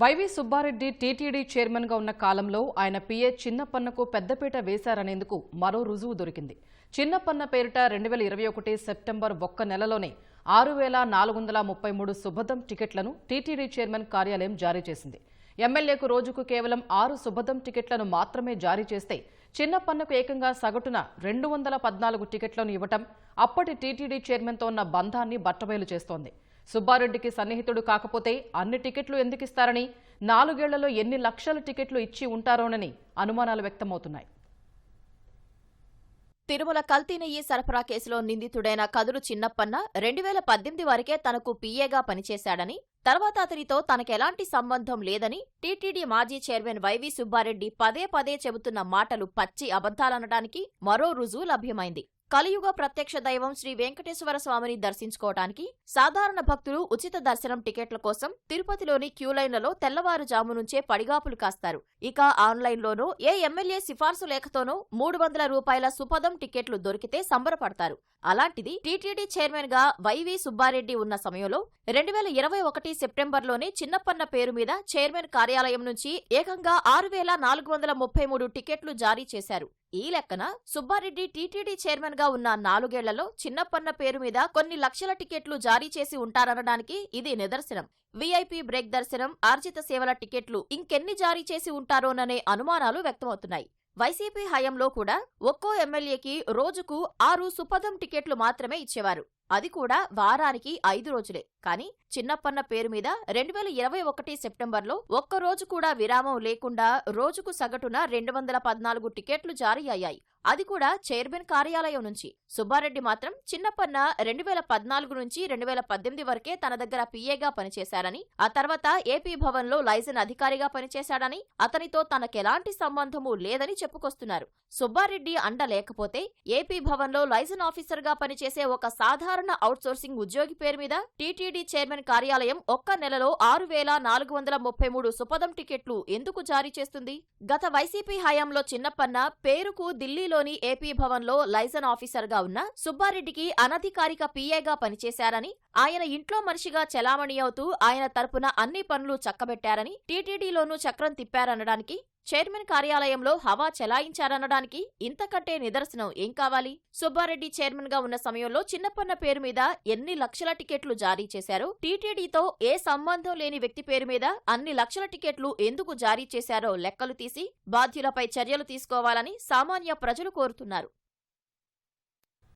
YV Subbareddy TTD chairman గా ఉన్న కాలంలో ఆయన పిఏ చిన్నపన్నకు పెద్దపీట వేశారనేందుకు మరో రుజువు దొరికింది. చిన్నపన్న పేరిట 2021 సెప్టెంబర్ ఒక్క నెలలోనే 6,433 సుభదం టికెట్లను టీటీడీ చైర్మన్ కార్యాలయం జారీ చేసింది. ఎమ్మెల్యేకు రోజుకు కేవలం 6 సుభదం టికెట్లను మాత్రమే జారీ చేస్తే చిన్నపన్నకు ఏకంగా సగటున 214 టికెట్లను ఇవ్వటం అప్పటి టీటీడీ చైర్మన్తో ఉన్న బంధాన్ని బట్టబయలు చేస్తోంది. సుబ్బారెడ్డికి సన్నిహితుడు కాకపోతే అన్ని టికెట్లు ఎందుకిస్తారని, 4 ఏళ్లలో ఎన్ని లక్షల టికెట్లు ఇచ్చి ఉంటారోనని అనుమానాలు వ్యక్తమవుతున్నాయి. తిరుమల కల్తీ నెయ్యి సరఫరా కేసులో నిందితుడైన కదురు చిన్నప్పన్న 2018 వరకే తనకు పీఏగా పనిచేశాడని, తర్వాత అతనితో తనకెలాంటి సంబంధం లేదని టీటీడీ మాజీ చైర్మన్ వైవి సుబ్బారెడ్డి పదే పదే చెబుతున్న మాటలు పచ్చి అబద్ధాలనడానికి మరో రుజువు లభ్యమైంది. కలియుగ ప్రత్యక్ష దైవం శ్రీ వెంకటేశ్వర స్వామిని దర్శించుకోవటానికి సాధారణ భక్తులు ఉచిత దర్శనం టికెట్ల కోసం తిరుపతిలోని క్యూలైన్లలో తెల్లవారుజాము నుంచే పడిగాపులు కాస్తారు. ఇక ఆన్లైన్లోనూ ఏ ఎమ్మెల్యే సిఫార్సు లేఖతోనూ 300 రూపాయల సుపదం టికెట్లు దొరికితే సంబరపడతారు. అలాంటిది టీటీడీ చైర్మన్ గా వైవి సుబ్బారెడ్డి ఉన్న సమయంలో 2021 సెప్టెంబర్లోనే చిన్నపన్న పేరు మీద చైర్మన్ కార్యాలయం నుంచి ఏకంగా 6,433 టికెట్లు జారీ చేశారు. ఈ లెక్కన సుబ్బారెడ్డి టీటీడీ చైర్మన్ గా ఉన్న 4 ఏళ్లలో చిన్నపన్న పేరు మీద కొన్ని లక్షల టికెట్లు జారీ చేసి ఉంటారనడానికి ఇది నిదర్శనం. వీఐపీ బ్రేక్ దర్శనం, ఆర్జిత సేవల టికెట్లు ఇంకెన్ని జారీ చేసి ఉంటారోననే అనుమానాలు వ్యక్తమవుతున్నాయి. వైసీపీ హయాంలో కూడా ఒక్కో ఎమ్మెల్యేకి రోజుకు 6 సుపదం టికెట్లు మాత్రమే ఇచ్చేవారు. అది కూడా వారానికి 5 రోజులే. కానీ చిన్నప్పన్న పేరు మీద 2021 సెప్టెంబర్లో ఒక్కరోజు కూడా విరామం లేకుండా రోజుకు సగటున 214 టికెట్లు జారీ అయ్యాయి. అది కూడా చైర్మన్ కార్యాలయం నుంచి. సుబ్బారెడ్డి మాత్రం చిన్నప్పన్న 2014 నుంచి 2018 వరకే తన దగ్గర పీఏగా పనిచేశారని, ఆ తర్వాత ఏపీ భవన్లో లైజన్ అధికారిగా పనిచేశాడని, అతనితో తనకెలాంటి సంబంధమూ లేదని చెప్పుకొస్తున్నారు. సుబ్బారెడ్డి అండ లేకపోతే ఏపీ భవన్లో లైజన్ ఆఫీసర్గా పనిచేసే ఒక సాధారణ అవుట్సోర్సింగ్ ఉద్యోగి పేరు మీద టీటీడీ చైర్మన్ కార్యాలయం ఒక్క నెలలో 6,433 సుపదం టికెట్లు ఎందుకు జారీ చేస్తుంది? గత వైసీపీ హయాంలో చిన్నప్పన్న పేరుకు ఢిల్లీలోని ఏపీ భవన్లో లైజన్ ఆఫీసర్గా ఉన్న సుబ్బారెడ్డికి అనధికారిక పీఏగా పనిచేశారని, ఆయన ఇంట్లో మనిషిగా చెలామణి అవుతూ ఆయన తరపున అన్ని పనులు చక్కబెట్టారని, టీటీడీలోనూ చక్రం తిప్పారనడానికి, చైర్మన్ కార్యాలయంలో హవా చెలాయించారనడానికి ఇంతకంటే నిదర్శనం ఏం కావాలి? సుబ్బారెడ్డి చైర్మన్ గా ఉన్న సమయంలో చిన్నప్పన్న పేరు మీద ఎన్ని లక్షల టికెట్లు జారీ చేశారో, టీటీడీతో ఏ సంబంధం లేని వ్యక్తి పేరు మీద అన్ని లక్షల టికెట్లు ఎందుకు జారీ చేశారో లెక్కలు తీసి బాధ్యులపై చర్యలు తీసుకోవాలని సామాన్య ప్రజలు కోరుతున్నారు.